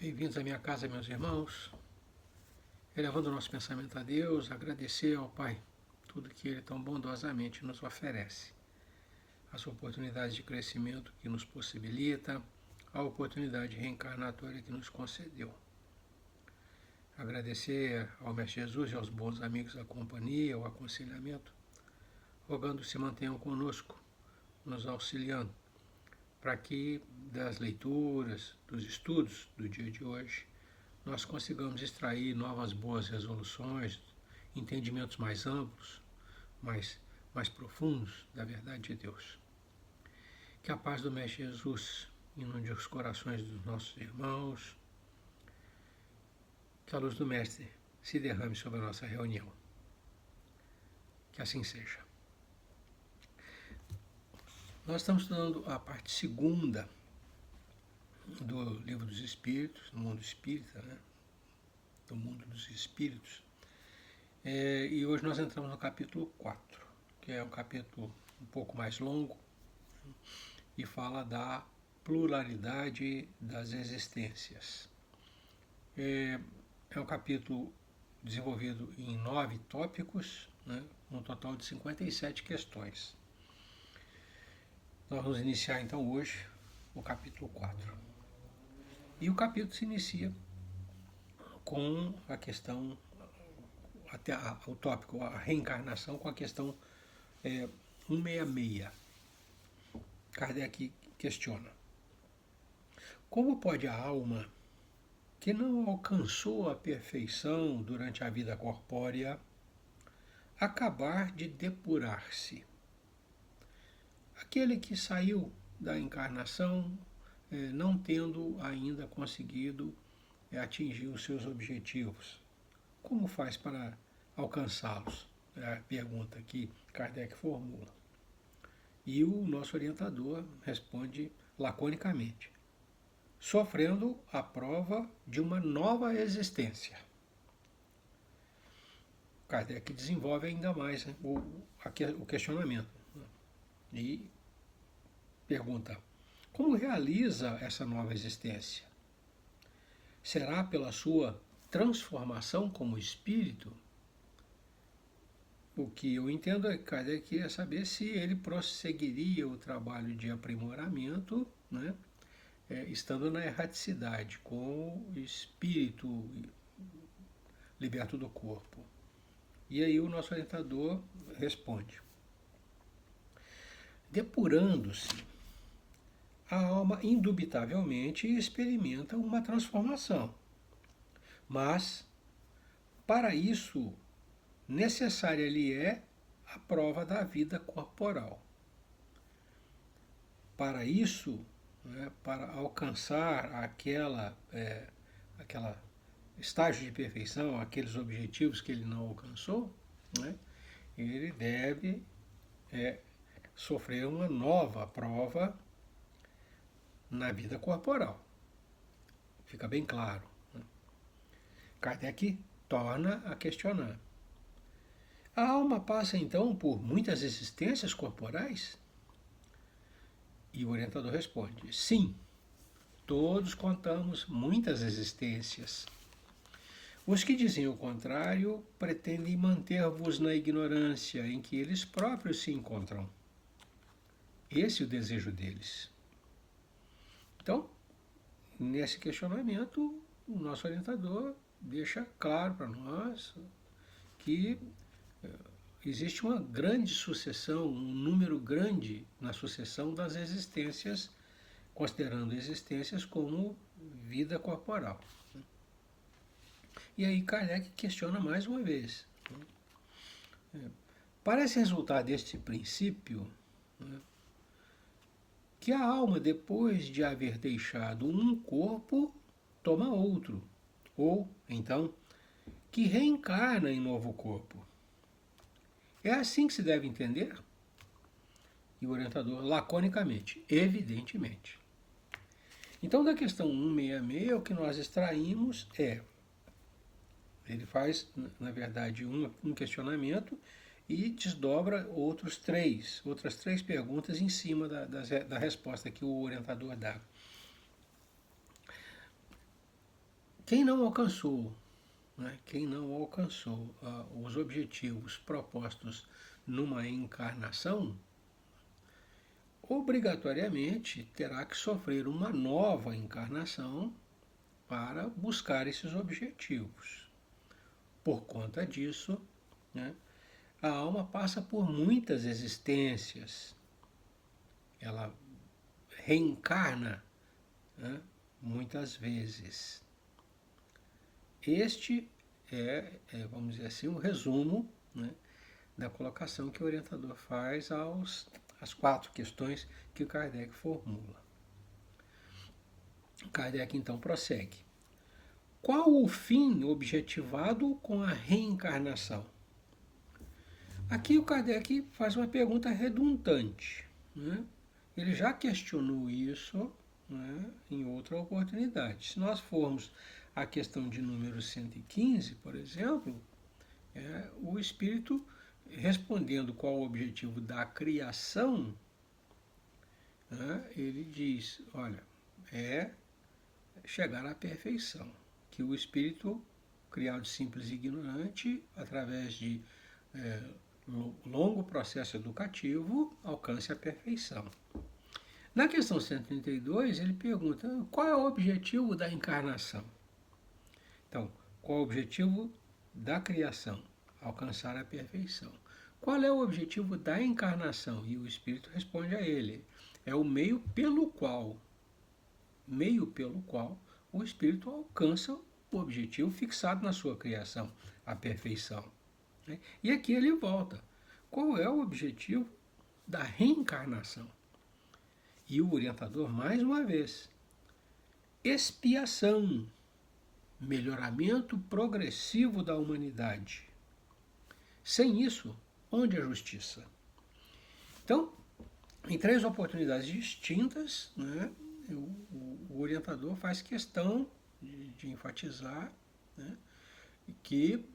Bem-vindos à minha casa, meus irmãos. Elevando o nosso pensamento a Deus, agradecer ao Pai tudo que Ele tão bondosamente nos oferece. As oportunidades de crescimento que nos possibilita, a oportunidade reencarnatória que nos concedeu. Agradecer ao Mestre Jesus e aos bons amigos da companhia, o aconselhamento, rogando se mantenham conosco, nos auxiliando, para que das leituras, dos estudos do dia de hoje, nós consigamos extrair novas boas resoluções, entendimentos mais amplos, mais profundos da verdade de Deus. Que a paz do Mestre Jesus inunde os corações dos nossos irmãos, que a luz do Mestre se derrame sobre a nossa reunião. Que assim seja. Nós estamos estudando a parte segunda do Livro dos Espíritos, do mundo espírita, né? Do mundo dos espíritos. E hoje nós entramos no capítulo 4, que é um capítulo um pouco mais longo e fala da pluralidade das existências. É um capítulo desenvolvido em 9 tópicos, né? Um total de 57 questões. Nós vamos iniciar então hoje o capítulo 4. E o capítulo se inicia com a questão, até o tópico, a reencarnação, com a questão 166. Kardec questiona: como pode a alma, que não alcançou a perfeição durante a vida corpórea, acabar de depurar-se? Aquele que saiu da encarnação não tendo ainda conseguido atingir os seus objetivos, como faz para alcançá-los? É a pergunta que Kardec formula. E o nosso orientador responde laconicamente: sofrendo a prova de uma nova existência. Kardec desenvolve ainda mais, né, o questionamento, né, e pergunta: como realiza essa nova existência? Será pela sua transformação como espírito? O que eu entendo é que Kardec queria saber se ele prosseguiria o trabalho de aprimoramento, né, estando na erraticidade, com o espírito liberto do corpo. E aí o nosso orientador responde: depurando-se, a alma indubitavelmente experimenta uma transformação, mas para isso necessária lhe é a prova da vida corporal. Para isso, né, para alcançar aquela estágio de perfeição, aqueles objetivos que ele não alcançou, né, ele deve sofrer uma nova prova na vida corporal. Fica bem claro, né? Kardec torna a questionar: a alma passa então por muitas existências corporais? E o orientador responde: sim, todos contamos muitas existências. Os que dizem o contrário pretendem manter-vos na ignorância em que eles próprios se encontram. Esse é o desejo deles. Então, nesse questionamento, o nosso orientador deixa claro para nós que existe uma grande sucessão, um número grande na sucessão das existências, considerando existências como vida corporal. E aí Kardec questiona mais uma vez: parece resultar deste princípio, né, que a alma, depois de haver deixado um corpo, toma outro, ou, então, que reencarna em novo corpo. É assim que se deve entender? E o orientador, laconicamente: evidentemente. Então, da questão 166, o que nós extraímos ele faz, na verdade, um questionamento e desdobra outras três perguntas em cima da resposta que o orientador dá. quem não alcançou, né, quem não alcançou os objetivos propostos numa encarnação, obrigatoriamente terá que sofrer uma nova encarnação para buscar esses objetivos. Por conta disso, né, a alma passa por muitas existências. Ela reencarna, né, muitas vezes. Este vamos dizer assim, um resumo, né, da colocação que o orientador faz às 4 questões que o Kardec formula. Kardec então prossegue. Qual o fim objetivado com a reencarnação? Aqui o Kardec faz uma pergunta redundante, né? Ele já questionou isso, né, em outra oportunidade. Se nós formos à questão de número 115, por exemplo, o Espírito respondendo qual o objetivo da criação, né, ele diz, olha, é chegar à perfeição, que o Espírito, criado simples e ignorante, através de longo processo educativo, alcance a perfeição. Na questão 132, ele pergunta qual é o objetivo da encarnação. Então, qual é o objetivo da criação? Alcançar a perfeição. Qual é o objetivo da encarnação? E o Espírito responde a ele. É o meio pelo qual o Espírito alcança o objetivo fixado na sua criação, a perfeição. E aqui ele volta. Qual é o objetivo da reencarnação? E o orientador, mais uma vez, expiação, melhoramento progressivo da humanidade. Sem isso, onde a justiça? Então, em 3 oportunidades distintas, né, o orientador faz questão de enfatizar, né, que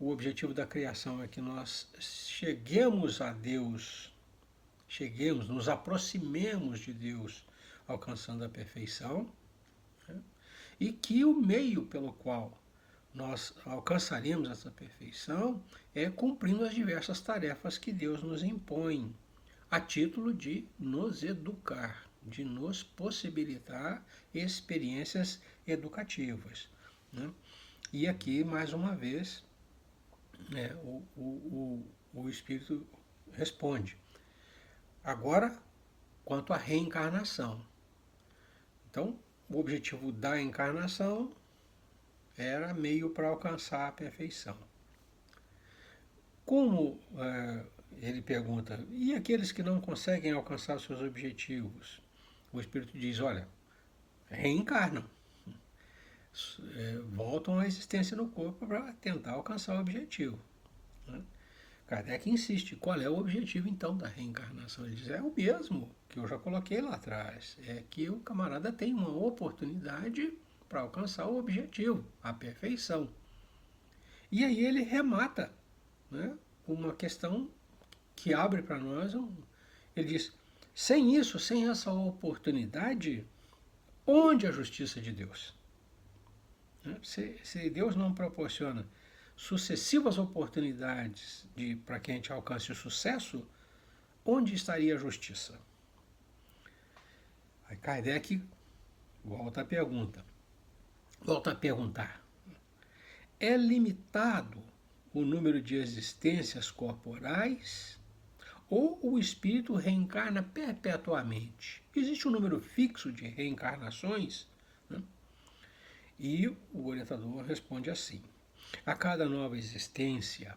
o objetivo da criação é que nós cheguemos a Deus, nos aproximemos de Deus, alcançando a perfeição, né, e que o meio pelo qual nós alcançaremos essa perfeição é cumprindo as diversas tarefas que Deus nos impõe, a título de nos educar, de nos possibilitar experiências educativas, né? E aqui, mais uma vez, o Espírito responde. Agora, quanto à reencarnação. Então, o objetivo da encarnação era meio para alcançar a perfeição. Como ele pergunta, e aqueles que não conseguem alcançar seus objetivos? O Espírito diz, olha, reencarnam, voltam à existência no corpo para tentar alcançar o objetivo. Né? Kardec insiste, qual é o objetivo então da reencarnação? Ele diz, é o mesmo que eu já coloquei lá atrás, é que o camarada tem uma oportunidade para alcançar o objetivo, a perfeição. E aí ele remata, né, uma questão que abre para nós, ele diz, sem isso, sem essa oportunidade, onde a justiça de Deus? Se Deus não proporciona sucessivas oportunidades para que a gente alcance o sucesso, onde estaria a justiça? Aí Kardec volta a perguntar. É limitado o número de existências corporais ou o espírito reencarna perpetuamente? Existe um número fixo de reencarnações? Né? E o orientador responde assim. A cada nova existência,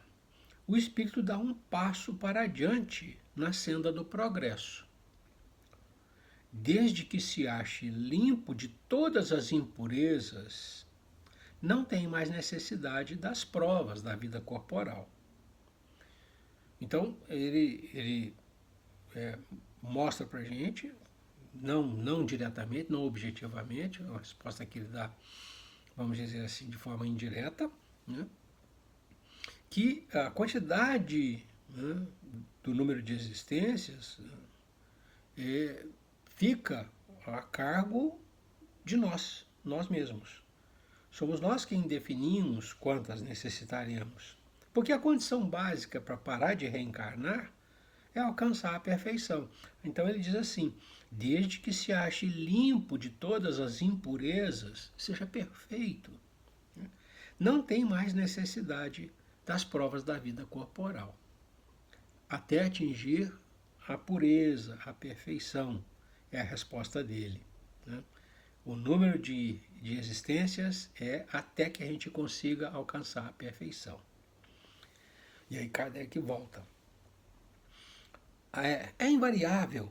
o espírito dá um passo para adiante na senda do progresso. Desde que se ache limpo de todas as impurezas, não tem mais necessidade das provas da vida corporal. Então, ele mostra para a gente, não diretamente, não objetivamente, a resposta que ele dá, vamos dizer assim, de forma indireta, né, que a quantidade, né, do número de existências fica a cargo de nós mesmos. Somos nós quem definimos quantas necessitaremos. Porque a condição básica para parar de reencarnar é alcançar a perfeição. Então ele diz assim: desde que se ache limpo de todas as impurezas, seja perfeito, não tem mais necessidade das provas da vida corporal, até atingir a pureza, a perfeição, é a resposta dele. O número de existências é até que a gente consiga alcançar a perfeição. E aí Kardec volta. É invariável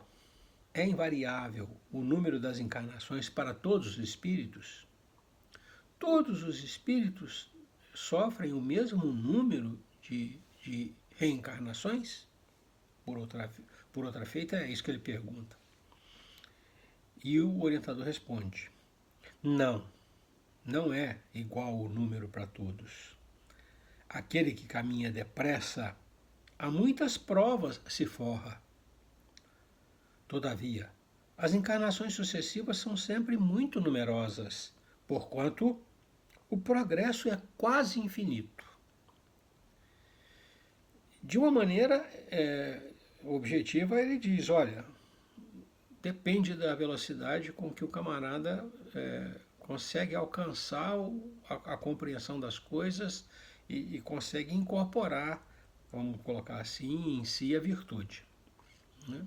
o número das encarnações para todos os espíritos? Todos os espíritos sofrem o mesmo número de reencarnações? Por outra feita, é isso que ele pergunta. E o orientador responde: não é igual o número para todos. Aquele que caminha depressa, a muitas provas se forra. Todavia, as encarnações sucessivas são sempre muito numerosas, porquanto o progresso é quase infinito. De uma maneira objetiva, ele diz: olha, depende da velocidade com que o camarada consegue alcançar a compreensão das coisas e consegue incorporar, vamos colocar assim, em si a virtude. Né?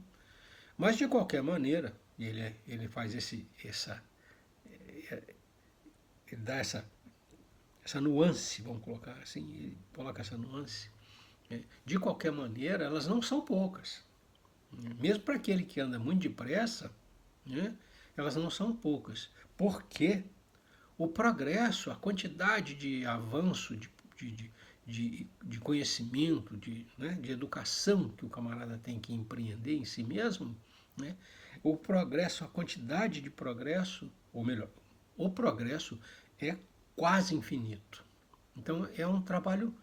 Mas de qualquer maneira, ele faz ele dá essa nuance, vamos colocar assim, ele coloca essa nuance. De qualquer maneira, elas não são poucas. Mesmo para aquele que anda muito depressa, né, elas não são poucas. Porque o progresso, a quantidade de avanço, de conhecimento, de educação que o camarada tem que empreender em si mesmo, né, o progresso, a quantidade de progresso, ou melhor, o progresso é quase infinito. Então é um trabalho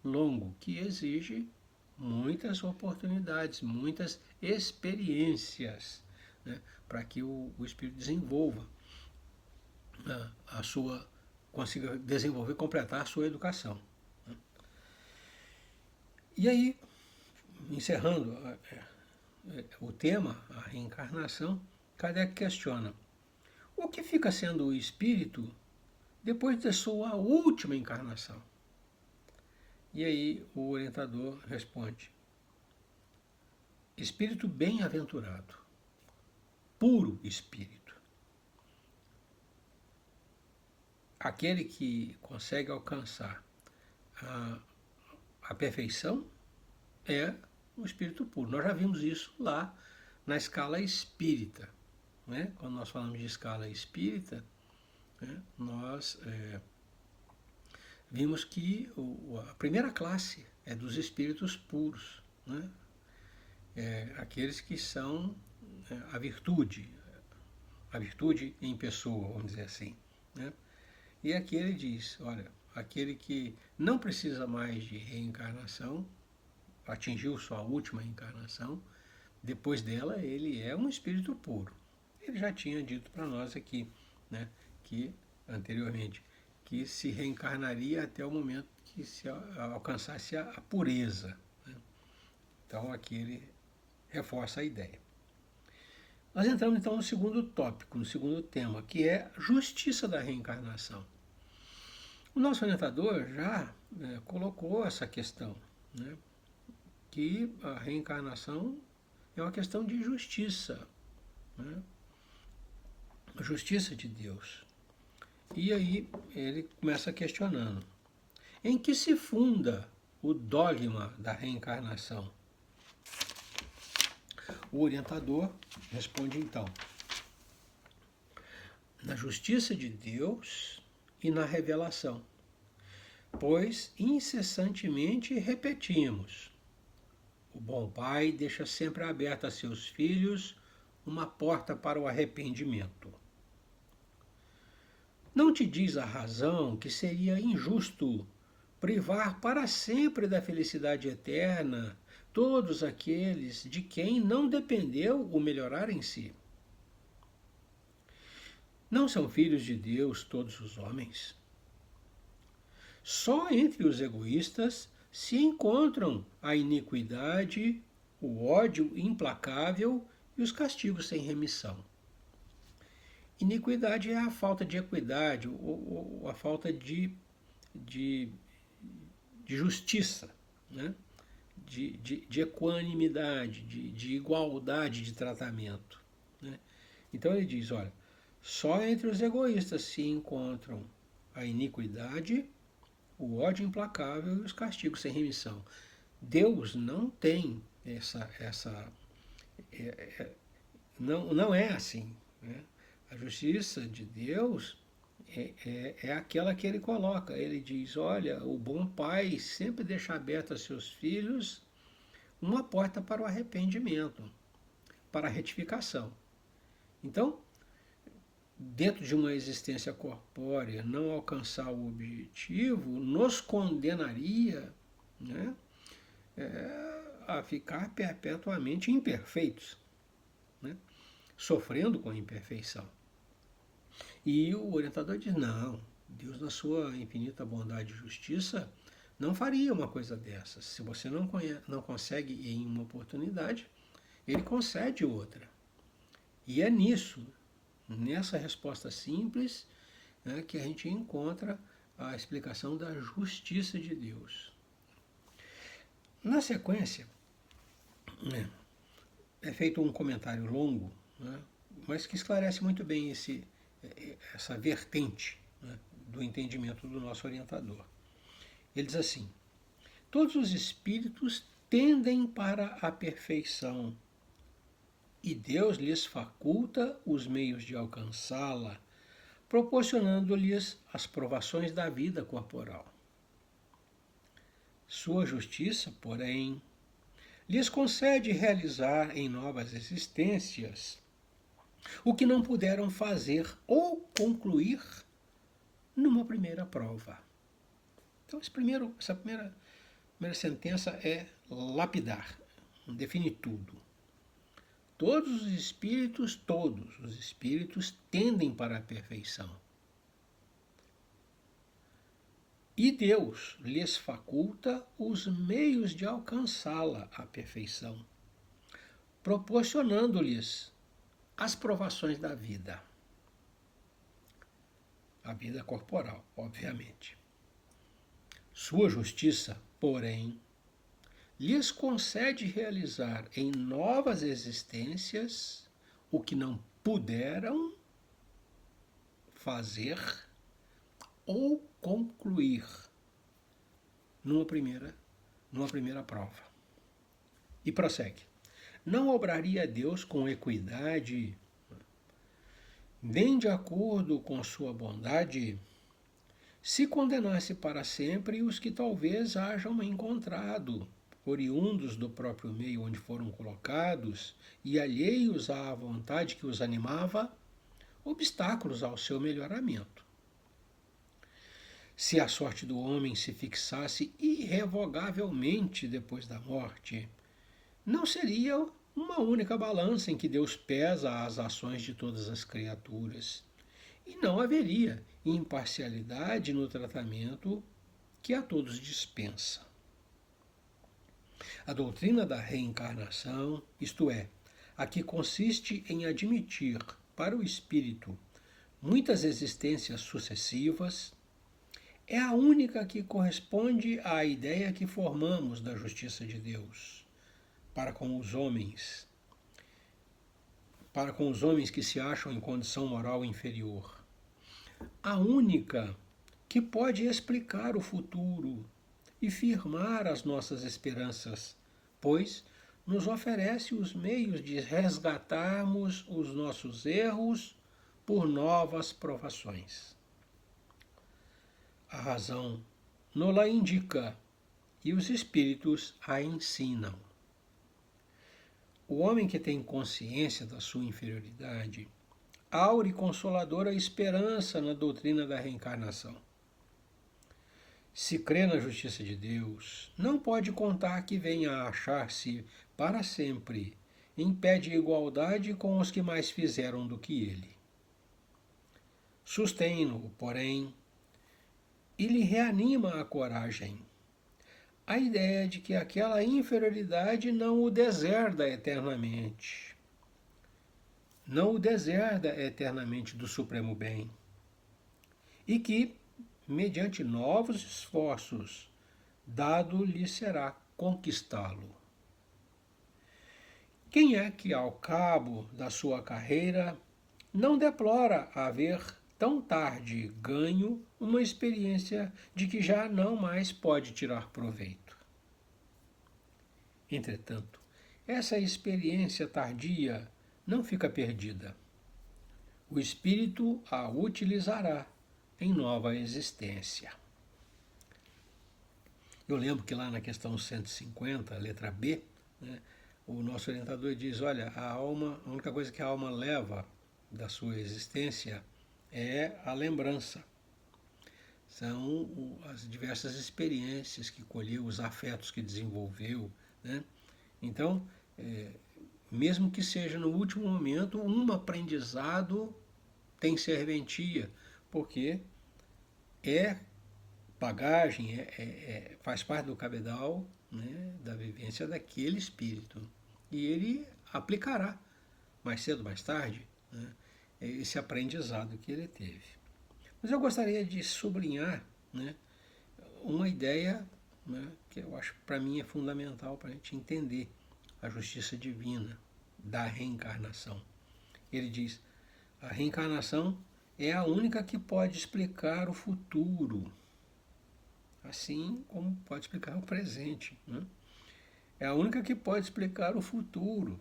longo que exige muitas oportunidades, muitas experiências, né, para que o espírito desenvolva consiga desenvolver, completar a sua educação. E aí, encerrando o tema, a reencarnação, Kardec questiona: o que fica sendo o espírito depois da sua última encarnação? E aí o orientador responde: espírito bem-aventurado, puro espírito. Aquele que consegue alcançar a perfeição é o espírito puro. Nós já vimos isso lá na escala espírita. Né? Quando nós falamos de escala espírita, né, nós vimos que a primeira classe é dos espíritos puros, né? Aqueles que são a virtude em pessoa, vamos dizer assim. Né? E aqui ele diz: olha, aquele que não precisa mais de reencarnação, atingiu sua última encarnação, depois dela ele é um espírito puro. Ele já tinha dito para nós aqui, né, que anteriormente, que se reencarnaria até o momento que se alcançasse a pureza. Né? Então aqui ele reforça a ideia. Nós entramos então no segundo tópico, no segundo tema, que é a justiça da reencarnação. O nosso orientador já colocou essa questão, né, que a reencarnação é uma questão de justiça, né, a justiça de Deus. E aí ele começa questionando: em que se funda o dogma da reencarnação? O orientador responde então: na justiça de Deus e na revelação, pois incessantemente repetimos: o bom pai deixa sempre aberta a seus filhos uma porta para o arrependimento. Não te diz a razão que seria injusto privar para sempre da felicidade eterna todos aqueles de quem não dependeu o melhorar em si? Não são filhos de Deus todos os homens? Só entre os egoístas se encontram a iniquidade, o ódio implacável e os castigos sem remissão. Iniquidade é a falta de equidade, ou a falta de, de justiça, né? de equanimidade, de igualdade de tratamento. Né? Então ele diz, olha, só entre os egoístas se encontram a iniquidade, o ódio implacável e os castigos sem remissão. Deus não tem não é assim. Né? A justiça de Deus é aquela que ele coloca. Ele diz, olha, o bom pai sempre deixa aberta a seus filhos uma porta para o arrependimento, para a retificação. Então, dentro de uma existência corpórea, não alcançar o objetivo nos condenaria, né, a ficar perpetuamente imperfeitos, né, sofrendo com a imperfeição. E o orientador diz, não, Deus na sua infinita bondade e justiça não faria uma coisa dessas. Se você não consegue em uma oportunidade, ele concede outra. E é nisso, nessa resposta simples, né, que a gente encontra a explicação da justiça de Deus. Na sequência, né, é feito um comentário longo, né, mas que esclarece muito bem essa vertente, né, do entendimento do nosso orientador. Ele diz assim, todos os espíritos tendem para a perfeição e Deus lhes faculta os meios de alcançá-la, proporcionando-lhes as provações da vida corporal. Sua justiça, porém, lhes concede realizar em novas existências o que não puderam fazer ou concluir numa primeira prova. Então, essa primeira sentença é lapidar, define tudo. Todos os espíritos tendem para a perfeição. E Deus lhes faculta os meios de alcançá-la, a perfeição, proporcionando-lhes as provações da vida. A vida corporal, obviamente. Sua justiça, porém, lhes concede realizar em novas existências o que não puderam fazer ou concluir numa primeira prova. E prossegue. Não obraria Deus com equidade, nem de acordo com sua bondade, se condenasse para sempre os que talvez hajam encontrado, oriundos do próprio meio onde foram colocados e alheios à vontade que os animava, obstáculos ao seu melhoramento. Se a sorte do homem se fixasse irrevogavelmente depois da morte, não seria uma única balança em que Deus pesa as ações de todas as criaturas, e não haveria imparcialidade no tratamento que a todos dispensa. A doutrina da reencarnação, isto é, a que consiste em admitir para o espírito muitas existências sucessivas, é a única que corresponde à ideia que formamos da justiça de Deus para com os homens que se acham em condição moral inferior. A única que pode explicar o futuro e firmar as nossas esperanças, pois nos oferece os meios de resgatarmos os nossos erros por novas provações. A razão nos-la indica e os espíritos a ensinam. O homem que tem consciência da sua inferioridade aure e consoladora esperança na doutrina da reencarnação. Se crê na justiça de Deus, não pode contar que venha a achar-se para sempre em pé de igualdade com os que mais fizeram do que ele. Sustém-no, porém, e lhe reanima a coragem. A ideia de que aquela inferioridade não o deserda eternamente. Não o deserda eternamente do supremo bem. E que, mediante novos esforços, dado lhe será conquistá-lo. Quem é que, ao cabo da sua carreira, não deplora haver tão tarde ganho uma experiência de que já não mais pode tirar proveito? Entretanto, essa experiência tardia não fica perdida. O espírito a utilizará em nova existência. Eu lembro que lá na questão 150, letra B, né, o nosso orientador diz, olha, a única coisa que a alma leva da sua existência é a lembrança. São as diversas experiências que colheu, os afetos que desenvolveu, né? Então, mesmo que seja no último momento, um aprendizado tem serventia, porque é bagagem, faz parte do cabedal, né, da vivência daquele espírito. E ele aplicará, mais cedo ou mais tarde, né, esse aprendizado que ele teve. Mas eu gostaria de sublinhar, né, uma ideia, né, que eu acho que para mim é fundamental para a gente entender a justiça divina da reencarnação. Ele diz, a reencarnação é a única que pode explicar o futuro, assim como pode explicar o presente, né? É a única que pode explicar o futuro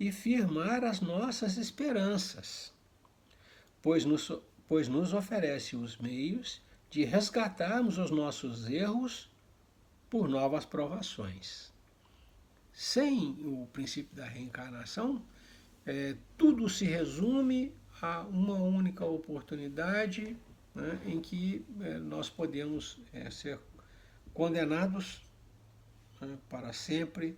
e firmar as nossas esperanças, pois nos oferece os meios de resgatarmos os nossos erros por novas provações. Sem o princípio da reencarnação, tudo se resume a uma única oportunidade, né, em que nós podemos ser condenados, né, para sempre.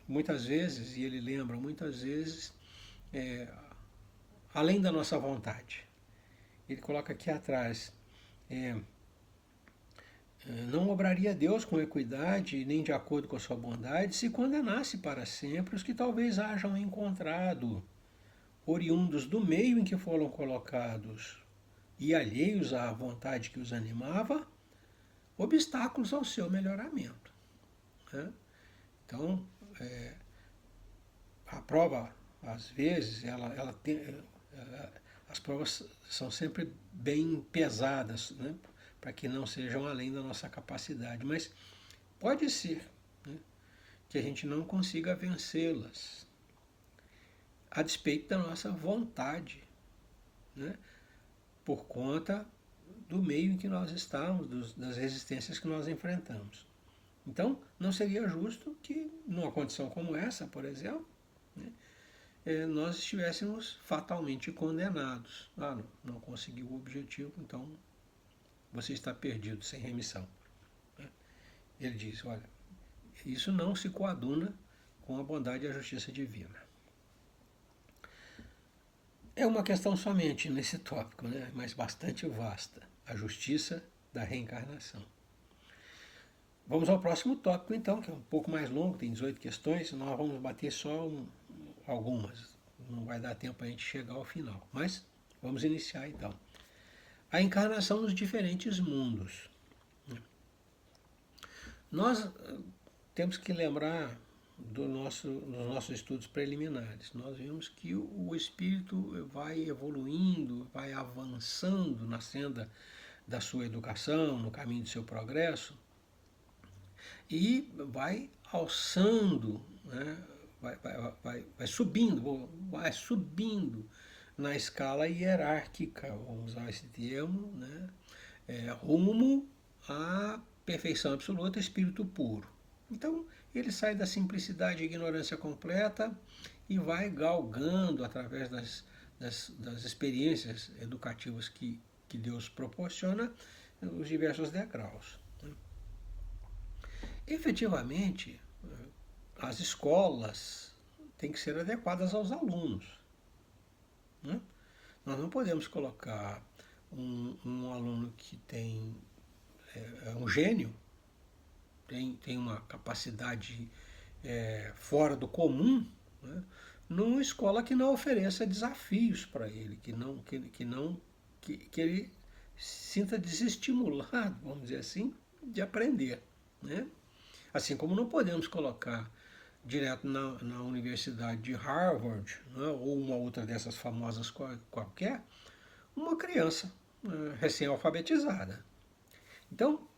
Muitas vezes, e ele lembra, muitas vezes, além da nossa vontade. Ele coloca aqui atrás, não obraria Deus com equidade, nem de acordo com a sua bondade, se condenasse para sempre os que talvez hajam encontrado, oriundos do meio em que foram colocados e alheios à vontade que os animava, obstáculos ao seu melhoramento, né? Então, a prova, às vezes, as provas são sempre bem pesadas, né, para que não sejam além da nossa capacidade. Mas pode ser, né, que a gente não consiga vencê-las, a despeito da nossa vontade, né, por conta do meio em que nós estamos, das resistências que nós enfrentamos. Então, não seria justo que, numa condição como essa, por exemplo, né, nós estivéssemos fatalmente condenados. Não conseguiu o objetivo, então você está perdido, sem remissão. Ele diz, olha, isso não se coaduna com a bondade e a justiça divina. É uma questão somente nesse tópico, né, mas bastante vasta, a justiça da reencarnação. Vamos ao próximo tópico, então, que é um pouco mais longo, tem 18 questões, nós vamos bater só algumas, não vai dar tempo para a gente chegar ao final, mas vamos iniciar então. A encarnação nos diferentes mundos. Nós temos que lembrar dos nossos estudos preliminares. Nós vimos que o espírito vai evoluindo, vai avançando na senda da sua educação, no caminho do seu progresso, e vai alçando, né, vai subindo na escala hierárquica, vamos usar esse termo, né, rumo à perfeição absoluta, espírito puro. Então, ele sai da simplicidade e ignorância completa e vai galgando através das experiências educativas que Deus proporciona os diversos degraus. Efetivamente, as escolas têm que ser adequadas aos alunos, né? Nós não podemos colocar um aluno que é um gênio, tem uma capacidade fora do comum, né? Numa escola que não ofereça desafios para ele, que ele sinta desestimulado, vamos dizer assim, de aprender, né? Assim como não podemos colocar direto na Universidade de Harvard, né, ou uma outra dessas famosas qualquer, uma criança recém-alfabetizada. Então,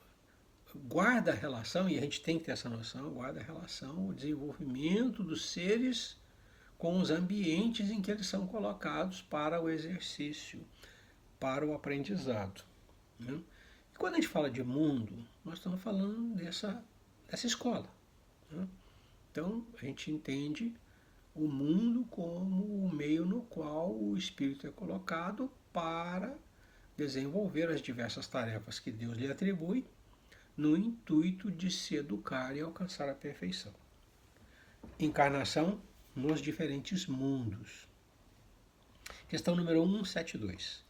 guarda a relação, e a gente tem que ter essa noção, guarda a relação, o desenvolvimento dos seres com os ambientes em que eles são colocados para o exercício, para o aprendizado, né? E quando a gente fala de mundo, nós estamos falando dessa escola, né? Então, a gente entende o mundo como o meio no qual o espírito é colocado para desenvolver as diversas tarefas que Deus lhe atribui, no intuito de se educar e alcançar a perfeição. Encarnação nos diferentes mundos. Questão número 172.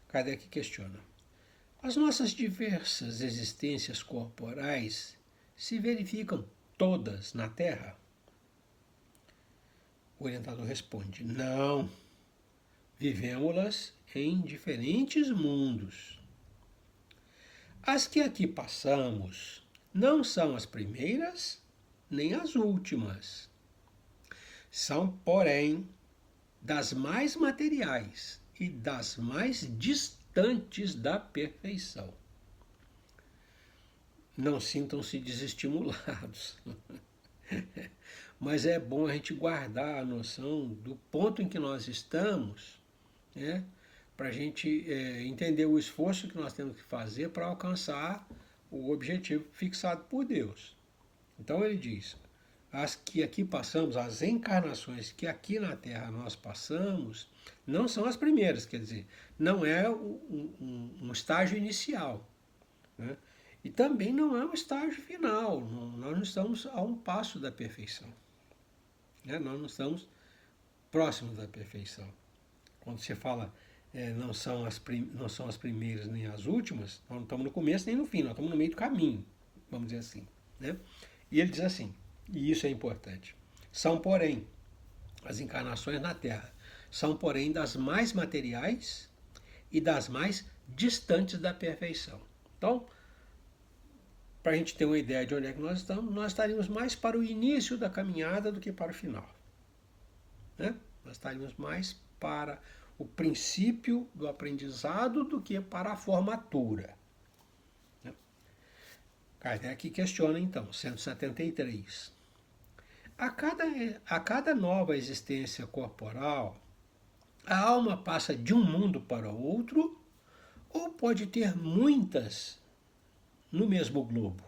Kardec questiona: as nossas diversas existências corporais se verificam todas na Terra? O orientador responde: não. Vivemos-las em diferentes mundos. As que aqui passamos não são as primeiras nem as últimas. São, porém, das mais materiais e das mais distantes da perfeição. Não sintam-se desestimulados. Mas é bom a gente guardar a noção do ponto em que nós estamos, né, para a gente entender o esforço que nós temos que fazer para alcançar o objetivo fixado por Deus. Então ele diz: as que aqui passamos, as encarnações que aqui na Terra nós passamos, não são as primeiras, quer dizer, não é um estágio inicial, né? E também não é um estágio final, nós não estamos a um passo da perfeição, né? Nós não estamos próximos da perfeição. Quando você fala não são as primeiras nem as últimas, nós não estamos no começo nem no fim, nós estamos no meio do caminho, vamos dizer assim, né? E ele diz assim, e isso é importante: são, porém, as encarnações na Terra, são, porém, das mais materiais e das mais distantes da perfeição. Então, para a gente ter uma ideia de onde é que nós estamos, nós estaríamos mais para o início da caminhada do que para o final, né? Nós estaríamos mais para o princípio do aprendizado do que para a formatura. Kardec questiona então, 173. A cada nova existência corporal, a alma passa de um mundo para o outro, ou pode ter muitas no mesmo globo?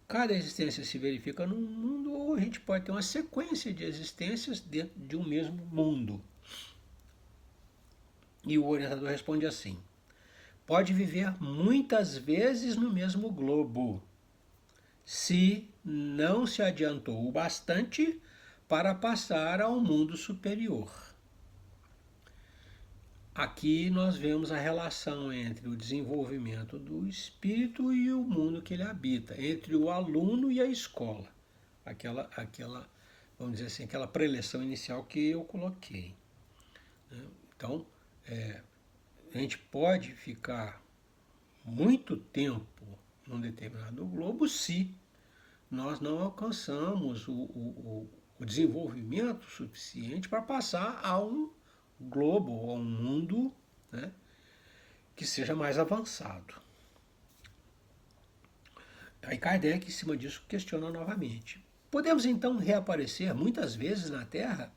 Cada existência se verifica num mundo, ou a gente pode ter uma sequência de existências dentro de um mesmo mundo. E o orientador responde assim: pode viver muitas vezes no mesmo globo, se não se adiantou o bastante para passar ao mundo superior. Aqui nós vemos a relação entre o desenvolvimento do espírito e o mundo que ele habita, entre o aluno e a escola. Aquela vamos dizer assim, aquela preleção inicial que eu coloquei. Então, a gente pode ficar muito tempo num determinado globo se nós não alcançamos o desenvolvimento suficiente para passar a um globo, a um mundo, né, que seja mais avançado. Aí Kardec, em cima disso, questiona novamente: podemos então reaparecer muitas vezes na Terra?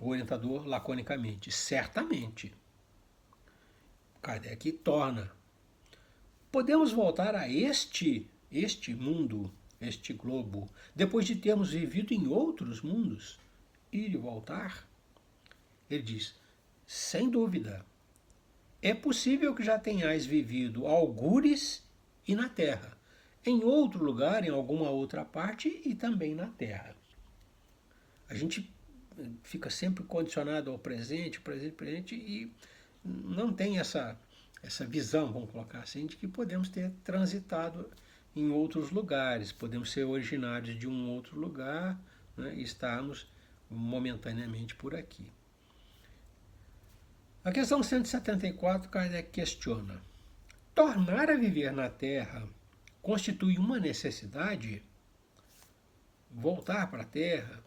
O orientador, laconicamente: certamente. Kardec torna: podemos voltar a este mundo, este globo, depois de termos vivido em outros mundos? Ir e voltar? Ele diz: sem dúvida. É possível que já tenhais vivido algures e na Terra, em outro lugar, em alguma outra parte e também na Terra. A gente fica sempre condicionado ao presente, presente, e não tem essa visão, vamos colocar assim, de que podemos ter transitado em outros lugares, podemos ser originários de um outro lugar, né, e estarmos momentaneamente por aqui. A questão 174, Kardec questiona: tornar a viver na Terra constitui uma necessidade? Voltar para a Terra,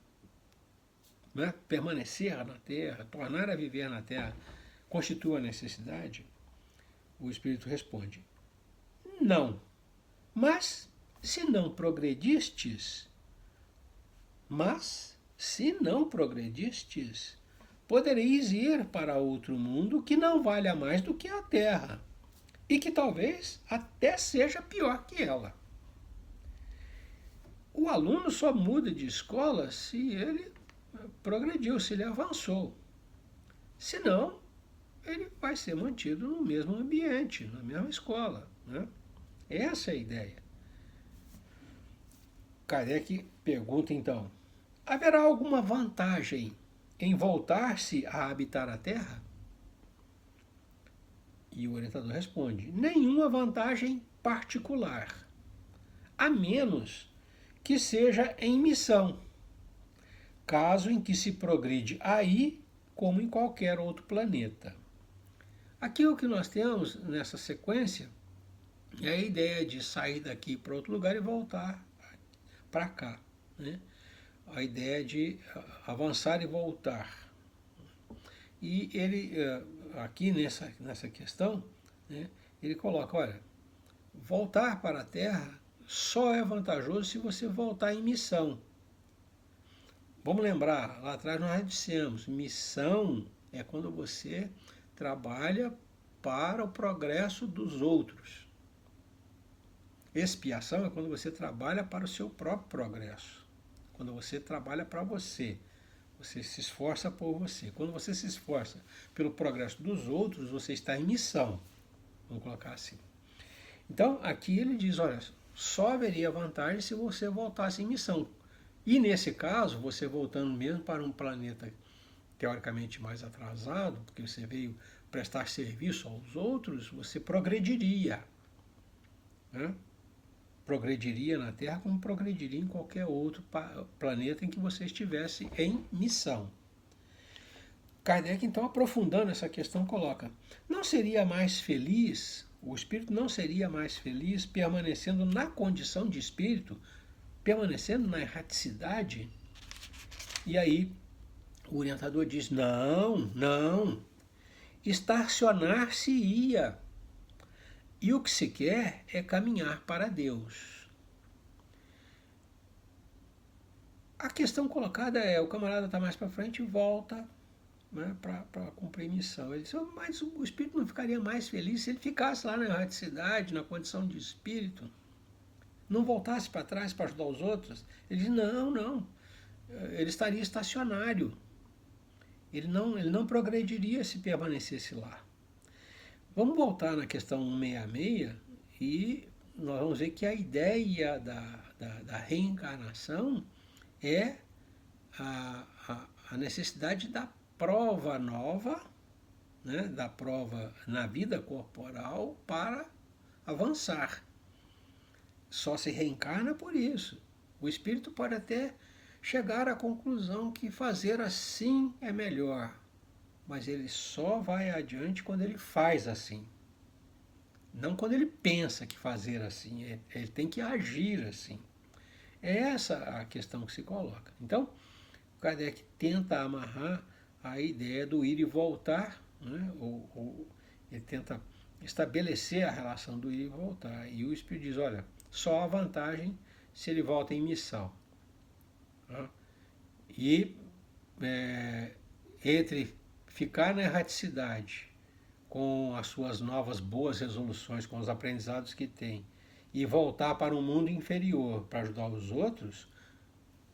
né, permanecer na Terra, tornar a viver na Terra, constitui uma necessidade? O Espírito responde: não. Mas se não progredistes, podereis ir para outro mundo que não valha mais do que a Terra, e que talvez até seja pior que ela. O aluno só muda de escola se ele progrediu, se ele avançou. Senão, ele vai ser mantido no mesmo ambiente, na mesma escola, né? Essa é a ideia. Kardec pergunta então: haverá alguma vantagem em voltar-se a habitar a Terra? E o orientador responde: nenhuma vantagem particular, a menos que seja em missão, caso em que se progride aí como em qualquer outro planeta. Aqui o que nós temos nessa sequência é a ideia de sair daqui para outro lugar e voltar para cá, né? A ideia de avançar e voltar. E ele, aqui nessa questão, né, ele coloca, olha, voltar para a Terra só é vantajoso se você voltar em missão. Vamos lembrar, lá atrás nós já dissemos, missão é quando você trabalha para o progresso dos outros. Expiação é quando você trabalha para o seu próprio progresso. Quando você trabalha para você. Você se esforça por você. Quando você se esforça pelo progresso dos outros, você está em missão. Vamos colocar assim. Então, aqui ele diz, olha, só haveria vantagem se você voltasse em missão. E nesse caso, você voltando mesmo para um planeta teoricamente mais atrasado, porque você veio prestar serviço aos outros, você progrediria, né? Progrediria na Terra como progrediria em qualquer outro planeta em que você estivesse em missão. Kardec, então, aprofundando essa questão, coloca: não seria mais feliz, o espírito não seria mais feliz permanecendo na condição de espírito, permanecendo na erraticidade? E aí o orientador diz: não, estacionar-se-ia. E o que se quer é caminhar para Deus. A questão colocada é, o camarada está mais para frente e volta, né, para cumprir missão. Ele diz, mas o espírito não ficaria mais feliz se ele ficasse lá na erraticidade, na condição de espírito, não voltasse para trás para ajudar os outros? Ele diz, não, ele estaria estacionário. Ele não progrediria se permanecesse lá. Vamos voltar na questão 166 e nós vamos ver que a ideia da reencarnação é a necessidade da prova nova, né, da prova na vida corporal para avançar. Só se reencarna por isso. O espírito pode até chegar à conclusão que fazer assim é melhor, mas ele só vai adiante quando ele faz assim. Não quando ele pensa que fazer assim. Ele tem que agir assim. É essa a questão que se coloca. Então, o Kardec tenta amarrar a ideia do ir e voltar, né? ou ele tenta estabelecer a relação do ir e voltar. E o Espírito diz, olha, só há vantagem se ele volta em missão. Tá? E entre ficar na erraticidade com as suas novas boas resoluções, com os aprendizados que tem, e voltar para um mundo inferior para ajudar os outros,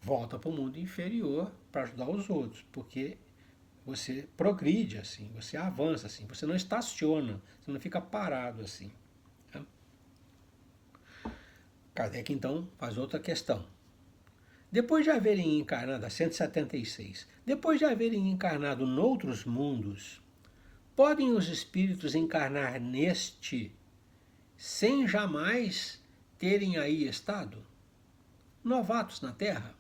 volta para o mundo inferior para ajudar os outros, porque você progride assim, você avança assim, você não estaciona, você não fica parado assim. Tá? Kardec então faz outra questão. depois de haverem encarnado, a 176, depois de haverem encarnado noutros mundos, podem os espíritos encarnar neste sem jamais terem aí estado? Novatos na Terra?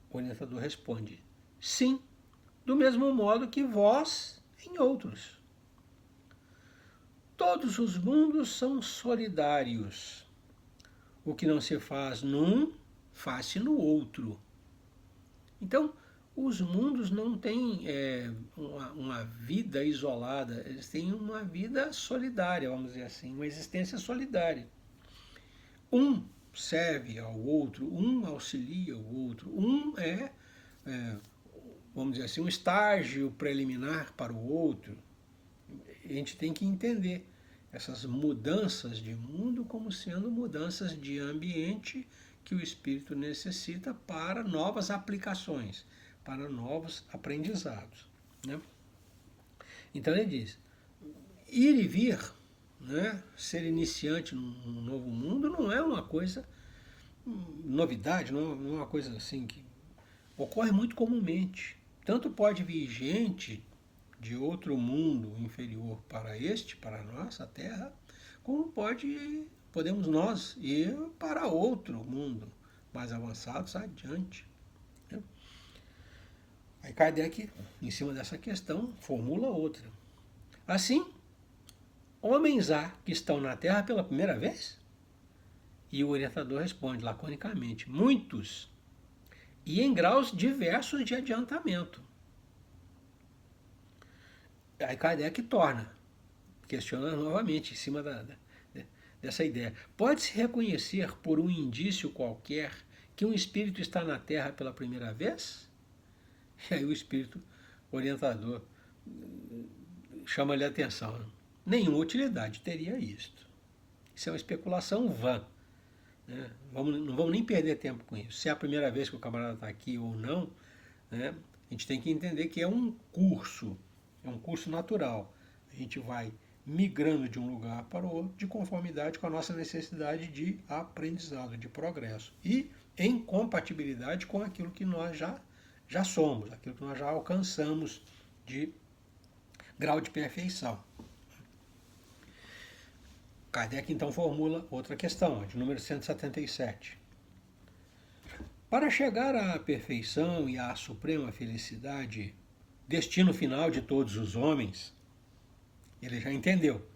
O orientador responde: sim, do mesmo modo que vós em outros. Todos os mundos são solidários. O que não se faz num, faz-se no outro. Então, os mundos não têm uma vida isolada, eles têm uma vida solidária, vamos dizer assim, uma existência solidária. Um serve ao outro, um auxilia o outro, um vamos dizer assim, um estágio preliminar para o outro. A gente tem que entender essas mudanças de mundo como sendo mudanças de ambiente que o espírito necessita para novas aplicações, para novos aprendizados, né? Então ele diz, ir e vir, né, ser iniciante num novo mundo não é uma coisa, novidade, não é uma coisa assim que ocorre muito comumente. Tanto pode vir gente de outro mundo inferior para este, para nós, a Terra, como podemos nós ir para outro mundo mais avançados adiante. Aí Kardec, em cima dessa questão, formula outra. Assim, homens há que estão na Terra pela primeira vez? E o orientador responde laconicamente, muitos, e em graus diversos de adiantamento. Aí Kardec questiona novamente em cima dessa ideia. Pode-se reconhecer por um indício qualquer que um espírito está na Terra pela primeira vez? E aí o espírito orientador chama-lhe a atenção. Nenhuma utilidade teria isto. Isso é uma especulação vã. Né? Não vamos nem perder tempo com isso. Se é a primeira vez que o camarada está aqui ou não, né? A gente tem que entender que é um curso natural. A gente vai migrando de um lugar para o outro de conformidade com a nossa necessidade de aprendizado, de progresso. E em compatibilidade com aquilo que nós já somos, aquilo que nós já alcançamos de grau de perfeição. Kardec então formula outra questão, de número 177. Para chegar à perfeição e à suprema felicidade, destino final de todos os homens, ele já entendeu.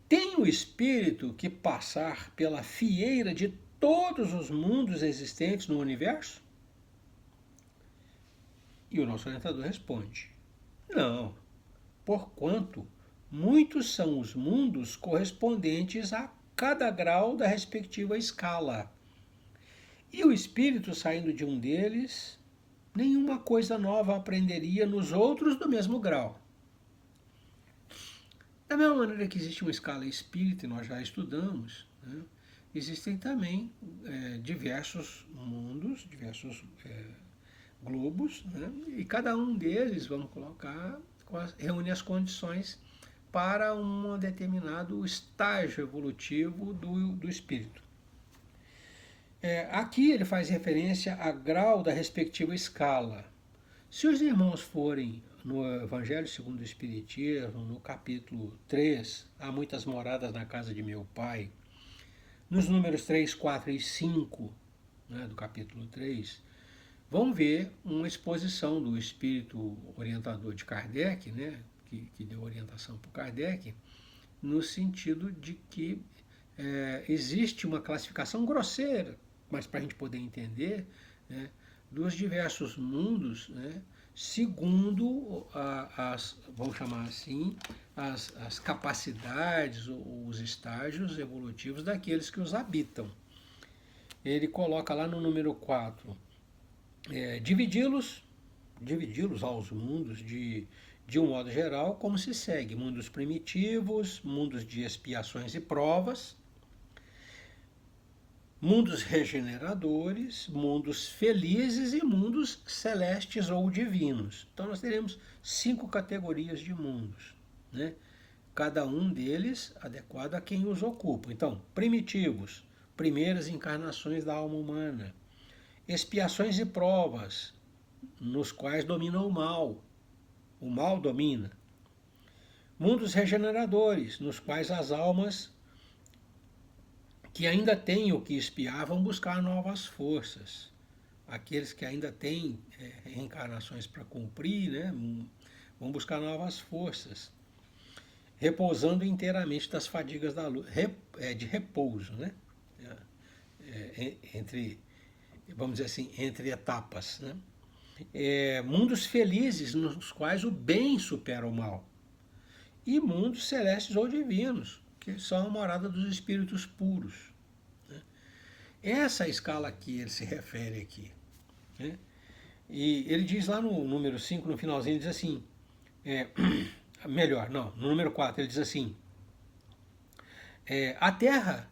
Tem o espírito que passar pela fieira de todos os mundos existentes no universo? E o nosso orientador responde, não, porquanto muitos são os mundos correspondentes a cada grau da respectiva escala. E o espírito saindo de um deles, nenhuma coisa nova aprenderia nos outros do mesmo grau. Da mesma maneira que existe uma escala espírita, e nós já estudamos, né, existem também diversos mundos, diversos globos, né, e cada um deles, vamos colocar, reúne as condições para um determinado estágio evolutivo do espírito. Aqui ele faz referência a grau da respectiva escala. Se os irmãos forem no Evangelho segundo o Espiritismo, no capítulo 3, há muitas moradas na casa de meu pai, nos números 3, 4 e 5, né, do capítulo 3, vão ver uma exposição do espírito orientador de Kardec, né, que deu orientação para Kardec, no sentido de que existe uma classificação grosseira, mas para a gente poder entender, né, dos diversos mundos, né, segundo vamos chamar assim, as capacidades, os estágios evolutivos daqueles que os habitam. Ele coloca lá no número 4, dividi-los aos mundos de um modo geral, como se segue: mundos primitivos, mundos de expiações e provas, mundos regeneradores, mundos felizes e mundos celestes ou divinos. Então nós teremos 5 categorias de mundos, né? Cada um deles adequado a quem os ocupa. Então, primitivos, primeiras encarnações da alma humana, expiações e provas, nos quais domina o mal domina, mundos regeneradores, nos quais as almas que ainda têm o que expiar vão buscar novas forças. Aqueles que ainda têm reencarnações para cumprir, né, vão buscar novas forças, repousando inteiramente das fadigas da luz, de repouso, né, entre, vamos dizer assim, entre etapas, né. Mundos felizes nos quais o bem supera o mal, e mundos celestes ou divinos, que são a morada dos espíritos puros. Né? Essa escala que ele se refere aqui. Né? E ele diz lá no número 5, no finalzinho, ele diz assim, no número 4, ele diz assim, a Terra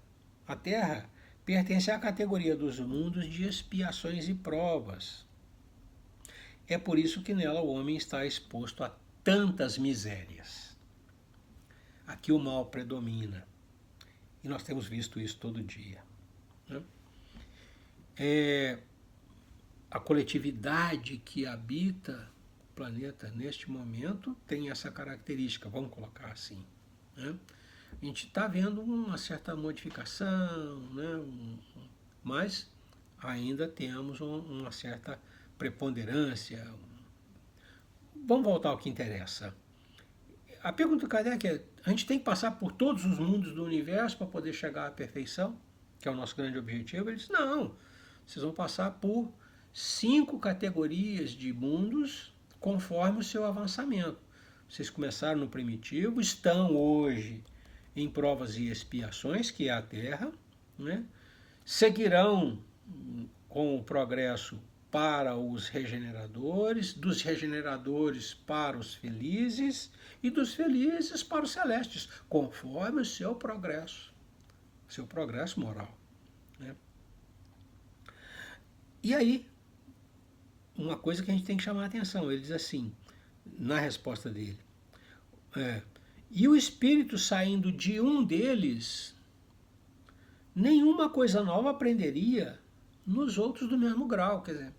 pertence à categoria dos mundos de expiações e provas. É por isso que nela o homem está exposto a tantas misérias. Aqui o mal predomina. E nós temos visto isso todo dia. Né? A coletividade que habita o planeta neste momento tem essa característica, vamos colocar assim. Né? A gente está vendo uma certa modificação, né? Mas ainda temos uma certa preponderância. Vamos voltar ao que interessa. A pergunta do Kardec é, a gente tem que passar por todos os mundos do universo para poder chegar à perfeição, que é o nosso grande objetivo? Ele diz, não, vocês vão passar por 5 categorias de mundos conforme o seu avançamento. Vocês começaram no primitivo, estão hoje em provas e expiações, que é a Terra, né? Seguirão com o progresso para os regeneradores, dos regeneradores para os felizes e dos felizes para os celestes, conforme o seu progresso moral. Né? E aí, uma coisa que a gente tem que chamar a atenção, ele diz assim, na resposta dele, e o espírito saindo de um deles, nenhuma coisa nova aprenderia nos outros do mesmo grau, quer dizer,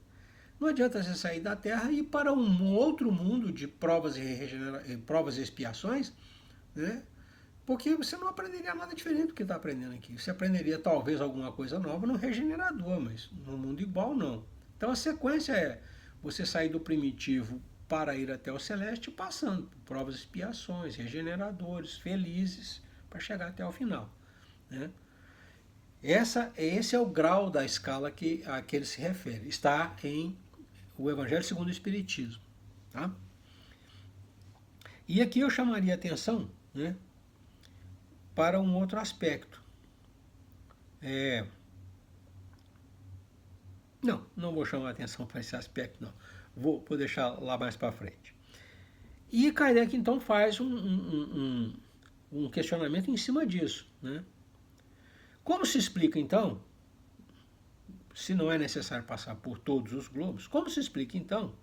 não adianta você sair da Terra e ir para um outro mundo de provas e expiações, né? Porque você não aprenderia nada diferente do que está aprendendo aqui. Você aprenderia talvez alguma coisa nova no regenerador, mas no mundo igual não. Então a sequência é você sair do primitivo para ir até o celeste, passando por provas e expiações, regeneradores, felizes, para chegar até o final. Né? Esse é o grau da escala a que ele se refere. Está em o Evangelho segundo o Espiritismo. Tá? E aqui eu chamaria a atenção, né, para um outro aspecto. Não vou chamar a atenção para esse aspecto, não. Vou deixar lá mais para frente. E Kardec, então, faz um questionamento em cima disso. Né? Como se explica, então, se não é necessário passar por todos os globos, como se explica, então,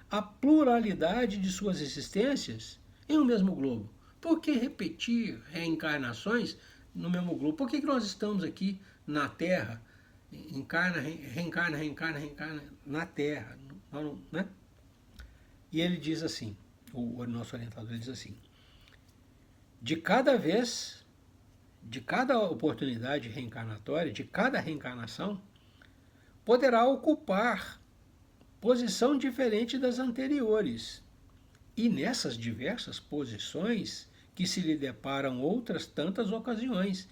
a pluralidade de suas existências em um mesmo globo? Por que repetir reencarnações no mesmo globo? Por que nós estamos aqui na Terra, reencarna na Terra? Né? E ele diz assim, o nosso orientador diz assim, de cada oportunidade reencarnatória, de cada reencarnação, poderá ocupar posição diferente das anteriores. E nessas diversas posições que se lhe deparam outras tantas ocasiões,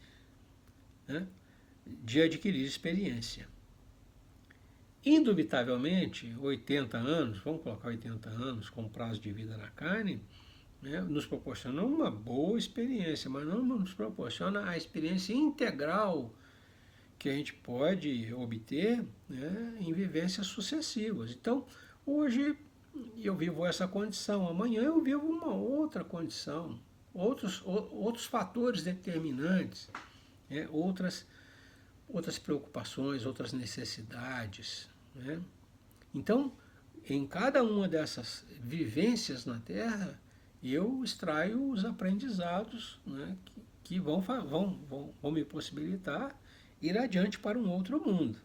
né, de adquirir experiência. Indubitavelmente, 80 anos, vamos colocar 80 anos como prazo de vida na carne, né, nos proporciona uma boa experiência, mas não nos proporciona a experiência integral que a gente pode obter, né, em vivências sucessivas. Então, hoje eu vivo essa condição, amanhã eu vivo uma outra condição, outros fatores determinantes, né, outras preocupações, outras necessidades. Né? Então, em cada uma dessas vivências na Terra, eu extraio os aprendizados, né, que vão me possibilitar ir adiante para um outro mundo.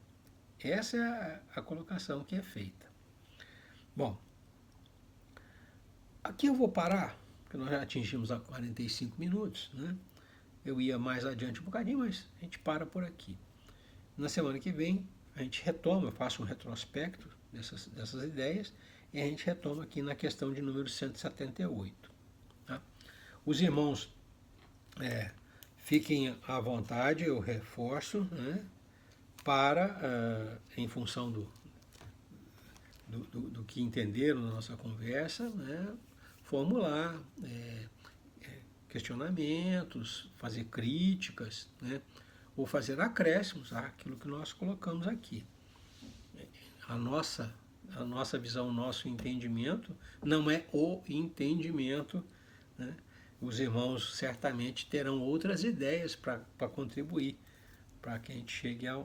Essa é a colocação que é feita. Bom, aqui eu vou parar, porque nós já atingimos a 45 minutos, né? Eu ia mais adiante um bocadinho, mas a gente para por aqui. Na semana que vem, a gente retoma, eu faço um retrospecto dessas ideias, e a gente retoma aqui na questão de número 178. Tá? Os irmãos fiquem à vontade, eu reforço, né, para, em função do que entenderam na nossa conversa, né, formular questionamentos, fazer críticas, né, ou fazer acréscimos àquilo que nós colocamos aqui. A nossa visão, o nosso entendimento não é o entendimento, né? Os irmãos certamente terão outras ideias para contribuir, para que a gente chegue a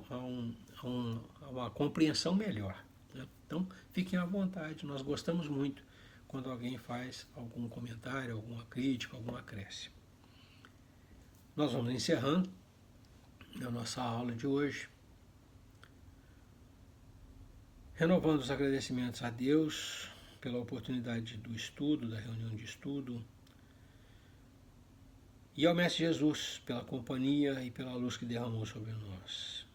uma compreensão melhor, né? Então, fiquem à vontade, nós gostamos muito quando alguém faz algum comentário, alguma crítica, algum acréscimo. Nós vamos encerrando a nossa aula de hoje, renovando os agradecimentos a Deus pela oportunidade do estudo, da reunião de estudo, e ao Mestre Jesus pela companhia e pela luz que derramou sobre nós.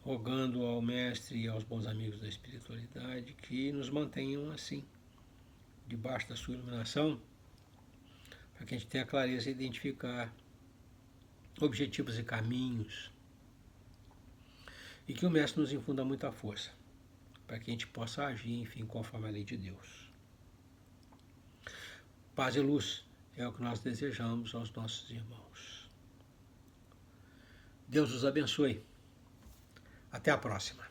Rogando ao Mestre e aos bons amigos da espiritualidade que nos mantenham assim, debaixo da sua iluminação, para que a gente tenha clareza de identificar objetivos e caminhos, e que o Mestre nos infunda muita força, para que a gente possa agir, enfim, conforme a lei de Deus. Paz e luz é o que nós desejamos aos nossos irmãos. Deus os abençoe. Até a próxima.